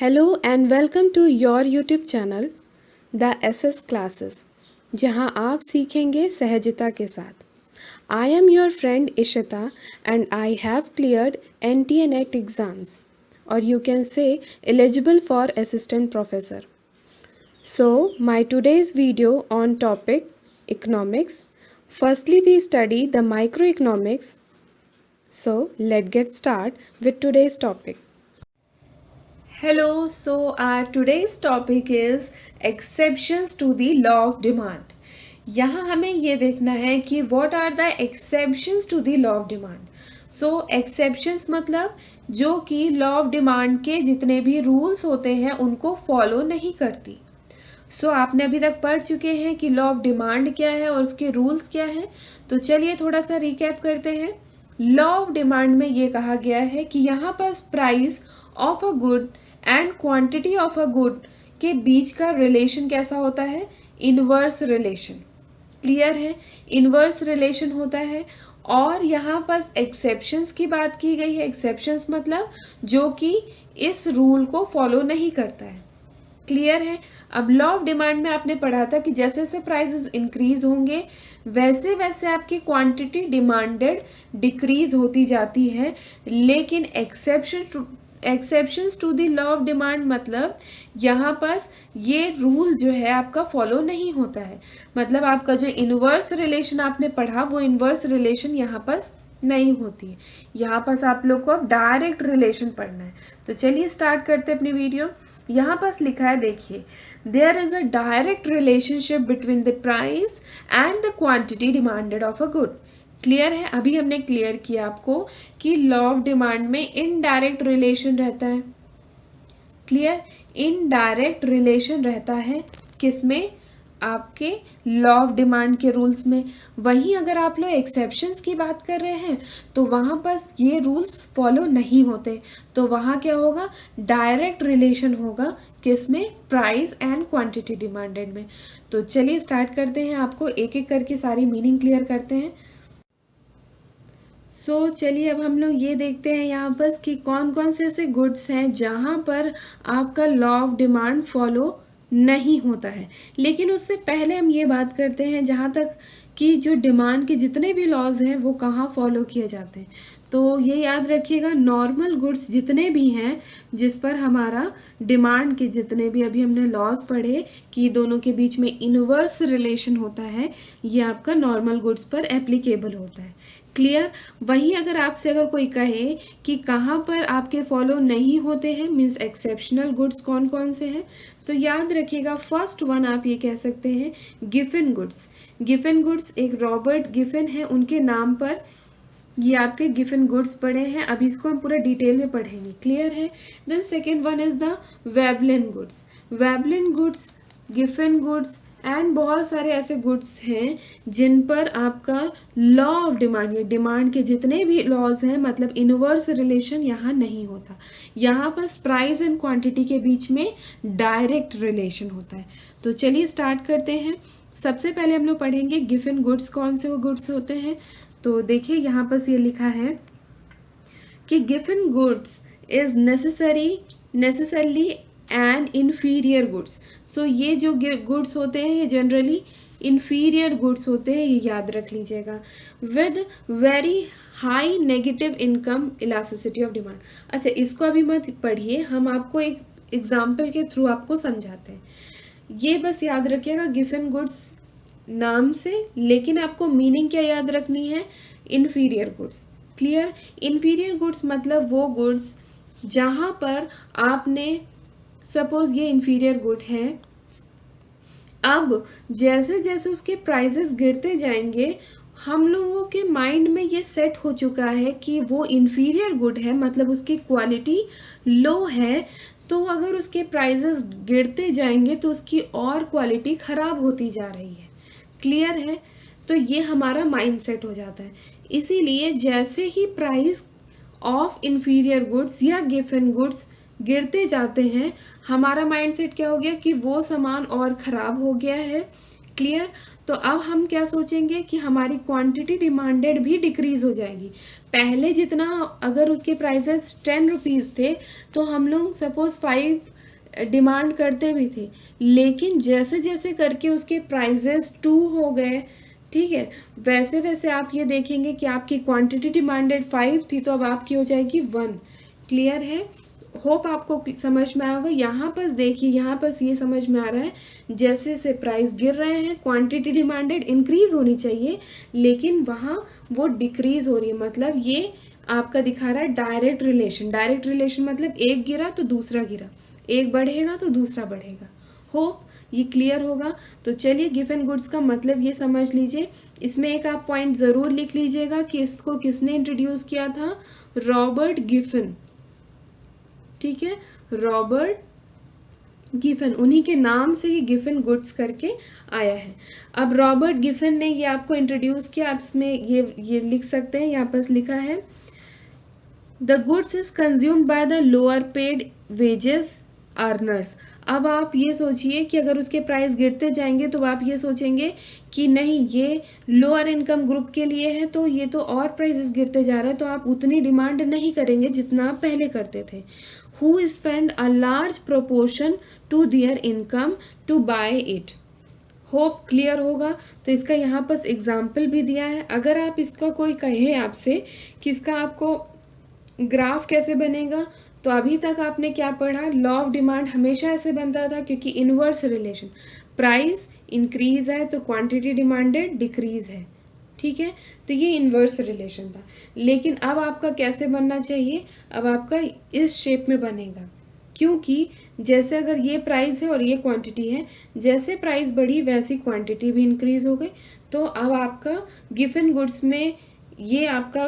Hello and welcome to your YouTube channel the SS classes, जहां आप सीखेंगे सहजता के साथ। I am your friend Ishita and I have cleared NTA NET exams और you can say eligible for assistant professor. So, my today's video on topic economics. Firstly, we study the microeconomics. So, let's get started with today's topic. Hello, so our today's topic is exceptions to the law of demand. यहाँ हमें ये देखना है कि what are the exceptions to the law of demand. So exceptions मतलब जो कि law of demand के जितने भी rules होते हैं उनको follow नहीं करती. So आपने अभी तक पढ़ चुके हैं कि law of demand क्या है और उसके rules क्या हैं. तो चलिए थोड़ा सा recap करते हैं. Law of demand में ये कहा गया है कि यहाँ पर price of a good and quantity of a good के बीच का रिलेशन कैसा होता है? Inverse relation. क्लियर है? इनवर्स रिलेशन होता है. और यहाँ पर एक्सेप्शंस की बात की गई है. एक्सेप्शंस मतलब जो कि इस रूल को फॉलो नहीं करता है. क्लियर है? अब लॉ ऑफ डिमांड में आपने पढ़ा था कि जैसे जैसे प्राइसेस इंक्रीज होंगे वैसे वैसे आपकी क्वांटिटी डिमांडेड डिक्रीज होती जाती है. लेकिन exceptions to the law of demand मतलब यहाँ पर ये रूल जो है आपका फॉलो नहीं होता है. मतलब आपका जो इनवर्स रिलेशन आपने पढ़ा वो इनवर्स रिलेशन यहाँ पर नहीं होती है. यहाँ पर आप लोग को अब डायरेक्ट रिलेशन पढ़ना है. तो चलिए स्टार्ट करते हैं अपनी वीडियो. यहाँ पर लिखा है, देखिए, there is a direct relationship between the price and the quantity demanded of a good. Clear है? अभी हमने क्लियर किया आपको कि लॉ ऑफ डिमांड में इनडायरेक्ट रिलेशन रहता है. क्लियर? इनडायरेक्ट रिलेशन रहता है किसमें? आपके लॉ ऑफ डिमांड के रूल्स में. वहीं अगर आप लोग एक्सेप्शंस की बात कर रहे हैं तो वहाँ पर ये रूल्स फॉलो नहीं होते. तो वहाँ क्या होगा? डायरेक्ट रिलेशन होगा किसमें? प्राइस एंड क्वांटिटी डिमांडेड में. तो चलिए स्टार्ट करते हैं. आपको एक एक करके सारी मीनिंग क्लियर करते हैं. चलिए अब हम लोग ये देखते हैं यहाँ पर कि कौन कौन से ऐसे गुड्स हैं जहाँ पर आपका लॉ ऑफ डिमांड फॉलो नहीं होता है. लेकिन उससे पहले हम ये बात करते हैं जहाँ तक कि जो डिमांड के जितने भी लॉज हैं वो कहाँ फॉलो किए जाते हैं. तो ये याद रखिएगा, नॉर्मल गुड्स जितने भी हैं जिस पर हमारा डिमांड के जितने भी अभी हमने लॉज पढ़े कि दोनों के बीच में इनवर्स रिलेशन होता है, ये आपका नॉर्मल गुड्स पर एप्लीकेबल होता है. क्लियर? वहीं अगर कोई कहे कि कहाँ पर आपके फॉलो नहीं होते हैं, मीन्स एक्सेप्शनल गुड्स कौन कौन से हैं, तो याद रखिएगा फर्स्ट वन आप ये कह सकते हैं गिफन गुड्स. गिफन गुड्स एक रॉबर्ट गिफन है, उनके नाम पर ये आपके गिफन गुड्स पड़े हैं. अभी इसको हम पूरा डिटेल में पढ़ेंगे. क्लियर है? Then second one is the Veblen goods. Veblen goods, Giffen goods and बहुत सारे ऐसे गुड्स हैं जिन पर आपका लॉ ऑफ डिमांड, ये डिमांड के जितने भी लॉज हैं मतलब इनवर्स रिलेशन यहाँ नहीं होता. यहाँ पर प्राइस एंड क्वांटिटी के बीच में डायरेक्ट रिलेशन होता है. तो चलिए स्टार्ट करते हैं. सबसे पहले हम लोग पढ़ेंगे गिफन गुड्स कौन से वो गुड्स होते हैं. तो देखिए यहाँ पर ये लिखा है कि Giffen goods is necessarily and inferior goods. So ये जो गुड्स होते हैं ये जनरली इन्फीरियर गुड्स होते हैं, ये याद रख लीजिएगा. With very high negative income elasticity of demand. अच्छा, इसको अभी मत पढ़िए, हम आपको एक एग्जाम्पल के थ्रू आपको समझाते हैं. ये बस याद रखिएगा गिफन गुड्स नाम से, लेकिन आपको मीनिंग क्या याद रखनी है? Inferior goods. Clear? Inferior goods मतलब वो गुड्स जहाँ पर आपने, सपोज ये इन्फीरियर गुड है, अब जैसे जैसे उसके प्राइसेस गिरते जाएंगे हम लोगों के माइंड में ये सेट हो चुका है कि वो इन्फीरियर गुड है, मतलब उसकी क्वालिटी लो है. तो अगर उसके प्राइसेस गिरते जाएंगे तो उसकी और क्वालिटी ख़राब होती जा रही है. क्लियर है? तो ये हमारा माइंड सेट हो जाता है. इसीलिए जैसे ही प्राइस ऑफ इन्फीरियर गुड्स या गिफन गुड्स गिरते जाते हैं हमारा माइंडसेट क्या हो गया कि वो सामान और ख़राब हो गया है. क्लियर? तो अब हम क्या सोचेंगे कि हमारी क्वांटिटी डिमांडेड भी डिक्रीज़ हो जाएगी. पहले जितना अगर उसके प्राइसेस 10 रुपीज़ थे तो हम लोग सपोज 5 डिमांड करते भी थे, लेकिन जैसे जैसे करके उसके प्राइजेस 2 हो गए, ठीक है, वैसे वैसे आप ये देखेंगे कि आपकी क्वांटिटी डिमांडेड 5 थी तो अब आपकी हो जाएगी 1। क्लियर है? होप आपको समझ में आएगा। यहाँ पर देखिए, यहाँ पर ये समझ में आ रहा है, जैसे जैसे प्राइस गिर रहे हैं क्वांटिटी डिमांडेड इंक्रीज होनी चाहिए, लेकिन वहाँ वो डिक्रीज हो रही है। मतलब ये आपका दिखा रहा है डायरेक्ट रिलेशन। डायरेक्ट रिलेशन मतलब एक गिरा तो दूसरा गिरा, एक बढ़ेगा तो दूसरा बढ़ेगा। होप ये क्लियर होगा। तो चलिए, गिवन गुड्स का मतलब ये समझ लीजिए। इसमें एक आप पॉइंट ज़रूर लिख लीजिएगा कि इसको किसने इंट्रोड्यूस किया था, रॉबर्ट गिफन। ठीक है, रॉबर्ट गिफन, उन्हीं के नाम से ये गिफन गुड्स करके आया है। अब रॉबर्ट गिफन ने ये आपको इंट्रोड्यूस किया। आप इसमें ये लिख सकते हैं, यहाँ पर लिखा है the goods is consumed by the lower paid wages earners. अब आप ये सोचिए कि अगर उसके प्राइस गिरते जाएंगे तो आप ये सोचेंगे कि नहीं, ये लोअर इनकम ग्रुप के लिए है तो ये तो और प्राइसेस गिरते जा रहा है, तो आप उतनी डिमांड नहीं करेंगे जितना आप पहले करते थे। Who spend a large proportion to their income to buy it. Hope clear होगा। तो इसका यहाँ पर एग्जाम्पल भी दिया है। अगर आप इसका कोई कहे आपसे कि इसका आपको ग्राफ कैसे बनेगा, तो अभी तक आपने क्या पढ़ा, लॉ ऑफ डिमांड हमेशा ऐसे बनता था, क्योंकि इन्वर्स रिलेशन, प्राइस इंक्रीज है तो क्वांटिटी डिमांडेड डिक्रीज है। ठीक है, तो ये इन्वर्स रिलेशन था। लेकिन अब आपका कैसे बनना चाहिए, अब आपका इस शेप में बनेगा, क्योंकि जैसे अगर ये प्राइस है और ये क्वांटिटी है, जैसे प्राइस बढ़ी वैसी क्वांटिटी भी इंक्रीज हो गई। तो अब आपका गिवन गुड्स में ये आपका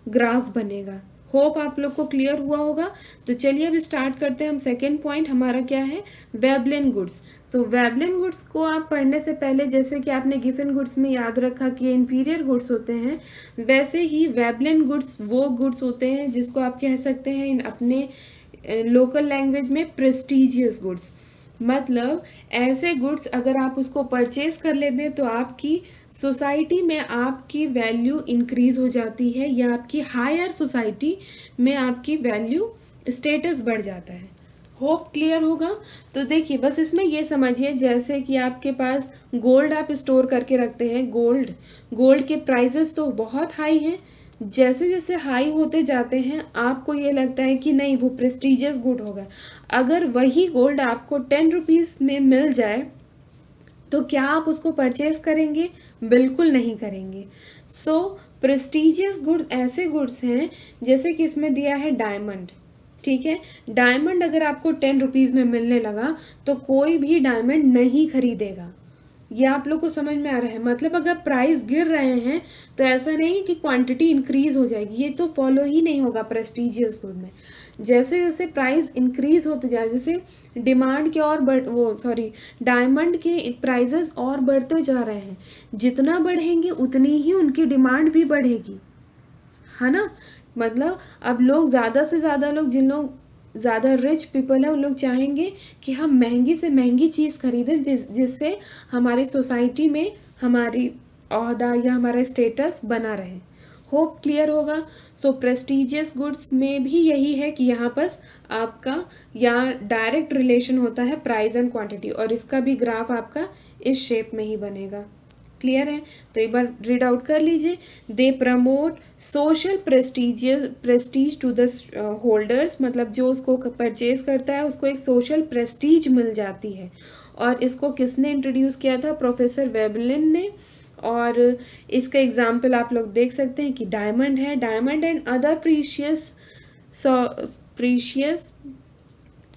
ग्राफ बनेगा। होप आप लोग को क्लियर हुआ होगा। तो चलिए अब स्टार्ट करते हैं। हम सेकेंड पॉइंट हमारा क्या है, वेबलिन गुड्स। तो वेबलिन गुड्स को आप पढ़ने से पहले, जैसे कि आपने गिवन गुड्स में याद रखा कि ये इंफीरियर गुड्स होते हैं, वैसे ही वेबलिन गुड्स वो गुड्स होते हैं जिसको आप कह सकते हैं अपने लोकल लैंग्वेज में प्रेस्टिजियस गुड्स। मतलब ऐसे गुड्स अगर आप उसको परचेज कर लेते हैं तो आपकी सोसाइटी में आपकी वैल्यू इंक्रीज हो जाती है, या आपकी हायर सोसाइटी में आपकी वैल्यू स्टेटस बढ़ जाता है। होप क्लियर होगा। तो देखिए, बस इसमें ये समझिए, जैसे कि आपके पास गोल्ड आप स्टोर करके रखते हैं, गोल्ड के प्राइसेस तो बहुत हाई हैं। जैसे जैसे हाई होते जाते हैं आपको ये लगता है कि नहीं, वो प्रेस्टिजियस गुड होगा। अगर वही गोल्ड आपको 10 रुपीज़ में मिल जाए तो क्या आप उसको परचेज करेंगे? बिल्कुल नहीं करेंगे। सो प्रेस्टिजियस गुड्स ऐसे गुड्स हैं, जैसे कि इसमें दिया है डायमंड। ठीक है, डायमंड अगर आपको 10 रुपीज़ में मिलने लगा तो कोई भी डायमंड नहीं खरीदेगा। ये आप लोग को समझ में आ रहा है? मतलब अगर प्राइस गिर रहे हैं तो ऐसा नहीं कि क्वांटिटी इंक्रीज हो जाएगी, ये तो फॉलो ही नहीं होगा प्रेस्टिजियस गुड में। जैसे जैसे प्राइस इंक्रीज होते जाए, जैसे डिमांड के और डायमंड के प्राइजेस और बढ़ते जा रहे हैं, जितना बढ़ेंगे उतनी ही उनकी डिमांड भी बढ़ेगी, है ना। मतलब अब लोग ज़्यादा से ज़्यादा लोग, जिन लोग ज़्यादा रिच पीपल है, उन लोग चाहेंगे कि हम महंगी से महंगी चीज़ खरीदें जिससे हमारी सोसाइटी में हमारी ओहदा या हमारा स्टेटस बना रहे। होप क्लियर होगा। सो प्रेस्टिजियस गुड्स में भी यही है कि यहाँ पर आपका यहाँ डायरेक्ट रिलेशन होता है प्राइस एंड क्वांटिटी, और इसका भी ग्राफ आपका इस शेप में ही बनेगा। क्लियर है? तो एक बार रीड आउट कर लीजिए। They promote social prestige to the holders, मतलब जो उसको परचेज करता है उसको एक सोशल प्रेस्टीज मिल जाती है। और इसको किसने इंट्रोड्यूस किया था? प्रोफेसर वेबलिन ने। और इसका एग्जाम्पल आप लोग देख सकते हैं कि डायमंड है। Diamond and other precious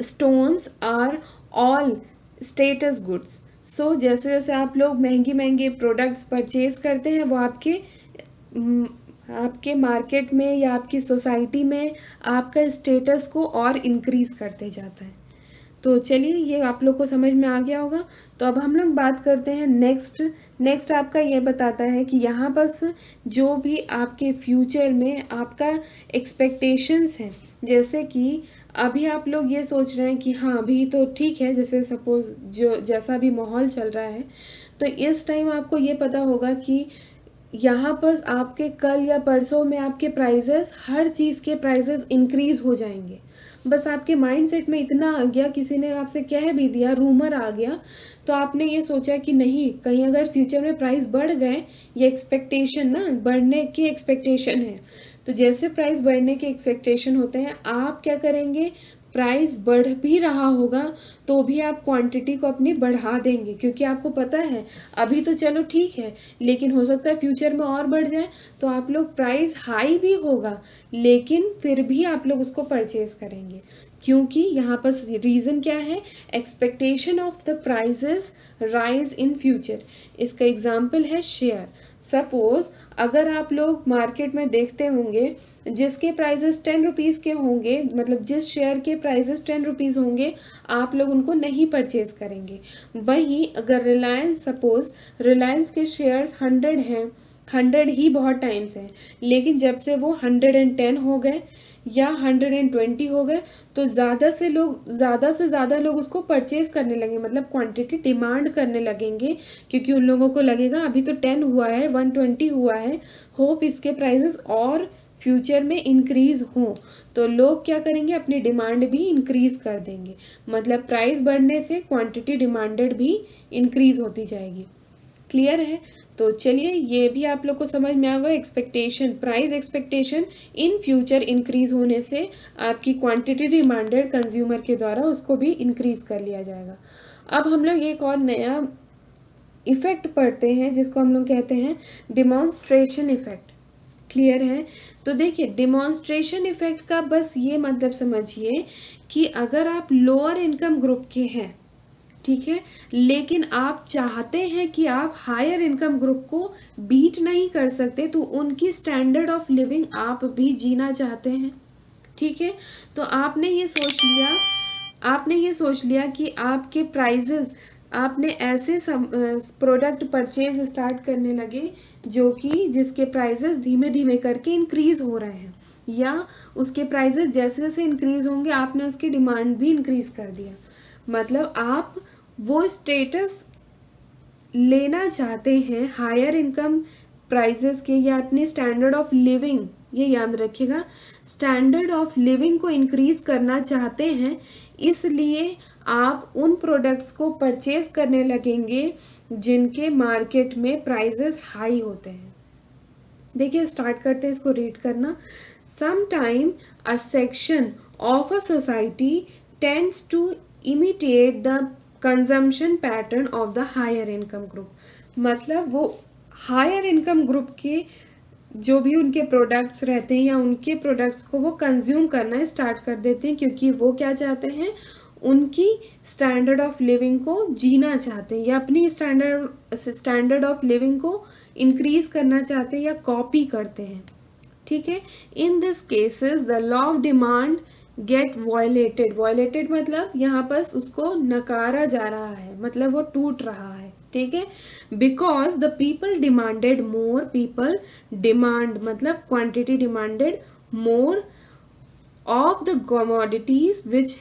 stones are all status goods. So जैसे जैसे आप लोग महंगी महंगे प्रोडक्ट्स परचेज करते हैं, वो आपके मार्केट में या आपकी सोसाइटी में आपका स्टेटस को और इंक्रीज करते जाता है। तो चलिए, ये आप लोग को समझ में आ गया होगा। तो अब हम लोग बात करते हैं नेक्स्ट आपका ये बताता है कि यहाँ पर जो भी आपके फ्यूचर में आपका एक्सपेक्टेशंस हैं, जैसे कि अभी आप लोग ये सोच रहे हैं कि हाँ अभी तो ठीक है, जैसे सपोज़ जो जैसा भी माहौल चल रहा है, तो इस टाइम आपको ये पता होगा कि यहाँ पर आपके कल या परसों में आपके प्राइजेस, हर चीज़ के प्राइजेस इंक्रीज हो जाएंगे। बस आपके माइंडसेट में इतना आ गया, किसी ने आपसे कह भी दिया, रूमर आ गया, तो आपने ये सोचा कि नहीं, कहीं अगर फ्यूचर में प्राइस बढ़ गए, ये एक्सपेक्टेशन ना, बढ़ने की एक्सपेक्टेशन है, तो जैसे प्राइस बढ़ने के एक्सपेक्टेशन होते हैं, आप क्या करेंगे, प्राइस बढ़ भी रहा होगा तो भी आप क्वांटिटी को अपनी बढ़ा देंगे, क्योंकि आपको पता है अभी तो चलो ठीक है, लेकिन हो सकता है फ्यूचर में और बढ़ जाए, तो आप लोग प्राइस हाई भी होगा लेकिन फिर भी आप लोग उसको परचेज करेंगे, क्योंकि यहाँ पर रीज़न क्या है, expectation of the prices rise in future. इसका एग्जाम्पल है शेयर। सपोज अगर आप लोग मार्केट में देखते होंगे जिसके प्राइजेस 10 रुपीज़ के होंगे, मतलब जिस शेयर के प्राइजेस 10 रुपीज़ होंगे, आप लोग उनको नहीं परचेज करेंगे। वहीं अगर रिलायंस, सपोज रिलायंस के शेयर्स 100 हैं, 100 ही बहुत टाइम से हैं, लेकिन जब से वो 110 हो गए या 120 हो गए, तो ज़्यादा से ज़्यादा लोग उसको परचेज करने लगे, मतलब क्वांटिटी डिमांड करने लगेंगे, क्योंकि उन लोगों को लगेगा अभी तो 10 हुआ है, 120 हुआ है, होप इसके प्राइजेस और फ्यूचर में इंक्रीज़ हो, तो लोग क्या करेंगे, अपनी डिमांड भी इंक्रीज़ कर देंगे, मतलब प्राइस बढ़ने से क्वांटिटी डिमांडेड भी इंक्रीज़ होती जाएगी। क्लियर है? तो चलिए, ये भी आप लोग को समझ में आ गया, expectation, price expectation in future increase होने से आपकी क्वांटिटी डिमांडेड कंज्यूमर के द्वारा उसको भी इंक्रीज कर लिया जाएगा। अब हम लोग एक और नया इफेक्ट पढ़ते हैं जिसको हम लोग कहते हैं डिमॉन्स्ट्रेशन इफेक्ट। क्लियर है? तो देखिए, डिमॉन्स्ट्रेशन इफेक्ट का बस ये मतलब समझिए कि अगर आप लोअर इनकम ग्रुप के हैं, ठीक है, लेकिन आप चाहते हैं कि आप हायर इनकम ग्रुप को बीट नहीं कर सकते, तो उनकी स्टैंडर्ड ऑफ लिविंग आप भी जीना चाहते हैं, ठीक है, तो आपने ये सोच लिया कि आपके प्राइजेस, आपने ऐसे प्रोडक्ट परचेज स्टार्ट करने लगे जो कि जिसके प्राइजेस धीमे धीमे करके इंक्रीज हो रहे हैं, या उसके प्राइजेस जैसे जैसे इंक्रीज होंगे आपने उसकी डिमांड भी इंक्रीज कर दिया, मतलब आप वो स्टेटस लेना चाहते हैं हायर इनकम प्राइजेस के, या अपने स्टैंडर्ड ऑफ लिविंग, ये याद रखिएगा, स्टैंडर्ड ऑफ लिविंग को इंक्रीज करना चाहते हैं, इसलिए आप उन प्रोडक्ट्स को परचेज करने लगेंगे जिनके मार्केट में प्राइजेस हाई होते हैं। देखिए, स्टार्ट करते हैं इसको रीड करना। Sometime a section of a society tends to imitate the consumption pattern of the higher income group, मतलब वो हायर इनकम ग्रुप के जो भी उनके प्रोडक्ट्स रहते हैं या उनके प्रोडक्ट्स को वो कंज्यूम करना स्टार्ट कर देते हैं, क्योंकि वो क्या चाहते हैं, उनकी स्टैंडर्ड ऑफ लिविंग को जीना चाहते हैं, या अपनी स्टैंडर्ड ऑफ लिविंग को इंक्रीज करना चाहते हैं या कॉपी करते हैं, ठीक है। In this cases the law of demand get violated मतलब यहाँ पर उसको नकारा जा रहा है, मतलब वो टूट रहा है, ठीक है। Because the people demanded more, people demand मतलब quantity demanded more of the commodities which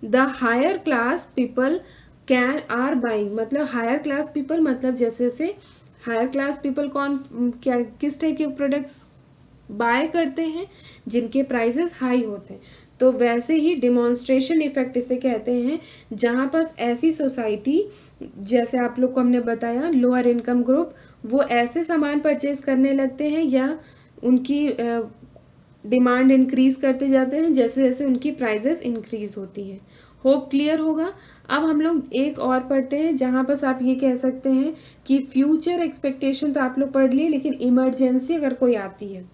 the higher class people can are buying, मतलब हायर क्लास पीपल, मतलब जैसे जैसे हायर क्लास पीपल कौन, क्या, किस टाइप के प्रोडक्ट्स बाय करते हैं, जिनके प्राइजेस हाई होते हैं, तो वैसे ही डिमॉन्स्ट्रेशन इफेक्ट इसे कहते हैं, जहाँ पर ऐसी सोसाइटी, जैसे आप लोग को हमने बताया लोअर इनकम ग्रुप, वो ऐसे सामान परचेज करने लगते हैं या उनकी डिमांड इंक्रीज करते जाते हैं जैसे जैसे उनकी प्राइजेस इंक्रीज होती है। होप क्लियर होगा। अब हम लोग एक और पढ़ते हैं जहाँ बस आप ये कह सकते हैं कि फ्यूचर एक्सपेक्टेशन तो आप लोग पढ़ लिए, लेकिन इमरजेंसी अगर कोई आती है,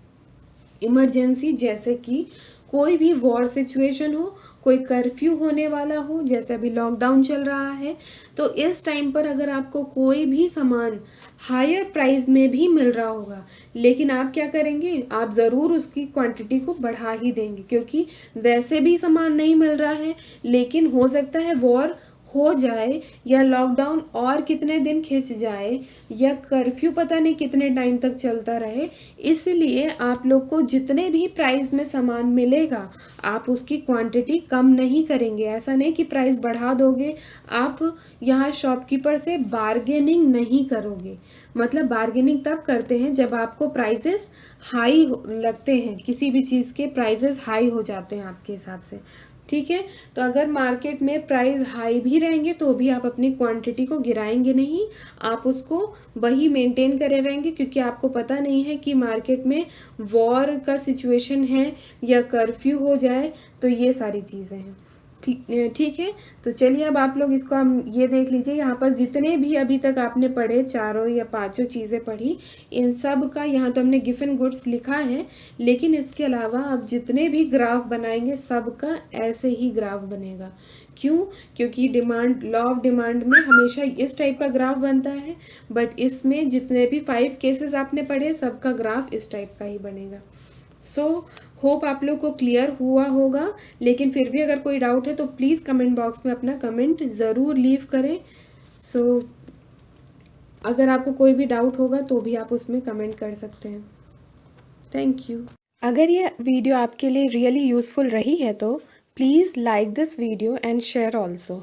इमरजेंसी जैसे कि कोई भी वॉर सिचुएशन हो, कोई कर्फ्यू होने वाला हो, जैसे अभी लॉकडाउन चल रहा है, तो इस टाइम पर अगर आपको कोई भी सामान हायर प्राइस में भी मिल रहा होगा, लेकिन आप क्या करेंगे, आप ज़रूर उसकी क्वांटिटी को बढ़ा ही देंगे, क्योंकि वैसे भी सामान नहीं मिल रहा है, लेकिन हो सकता है वॉर हो जाए या लॉकडाउन और कितने दिन खिंच जाए या कर्फ्यू पता नहीं कितने टाइम तक चलता रहे, इसलिए आप लोग को जितने भी प्राइस में सामान मिलेगा आप उसकी क्वांटिटी कम नहीं करेंगे। ऐसा नहीं कि प्राइस बढ़ा दोगे, आप यहाँ शॉपकीपर से बार्गेनिंग नहीं करोगे। मतलब बार्गेनिंग तब करते हैं जब आपको प्राइसेस हाई लगते हैं, किसी भी चीज़ के प्राइसेस हाई हो जाते हैं आपके हिसाब से, ठीक है। तो अगर मार्केट में प्राइस हाई भी रहेंगे तो भी आप अपनी क्वांटिटी को गिराएंगे नहीं, आप उसको वही मेंटेन करे रहेंगे, क्योंकि आपको पता नहीं है कि मार्केट में वॉर का सिचुएशन है या कर्फ्यू हो जाए, तो ये सारी चीज़ें हैं। ठीक है। तो चलिए अब आप लोग इसको हम ये देख लीजिए, यहाँ पर जितने भी अभी तक आपने पढ़े, चारों या पांचों चीज़ें पढ़ी, इन सब का यहाँ तो हमने गिवन गुड्स लिखा है, लेकिन इसके अलावा आप जितने भी ग्राफ बनाएंगे सबका ऐसे ही ग्राफ बनेगा। क्यों? क्योंकि डिमांड, लॉ ऑफ डिमांड में हमेशा इस टाइप का ग्राफ बनता है, बट इसमें जितने भी 5 केसेस आपने पढ़े सबका ग्राफ इस टाइप का ही बनेगा। सो होप आप लोग को क्लियर हुआ होगा, लेकिन फिर भी अगर कोई डाउट है तो प्लीज़ कमेंट बॉक्स में अपना कमेंट ज़रूर लीव करें। सो अगर आपको कोई भी डाउट होगा तो भी आप उसमें कमेंट कर सकते हैं। Thank you. अगर ये वीडियो आपके लिए रियली यूज़फुल रही है तो please like this video and share also.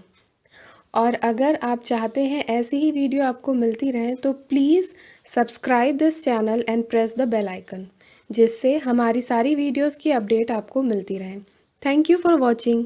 और अगर आप चाहते हैं ऐसी ही वीडियो आपको मिलती रहे तो please subscribe this channel and press the bell icon, जिससे हमारी सारी वीडियोस की अपडेट आपको मिलती रहे। Thank you for watching.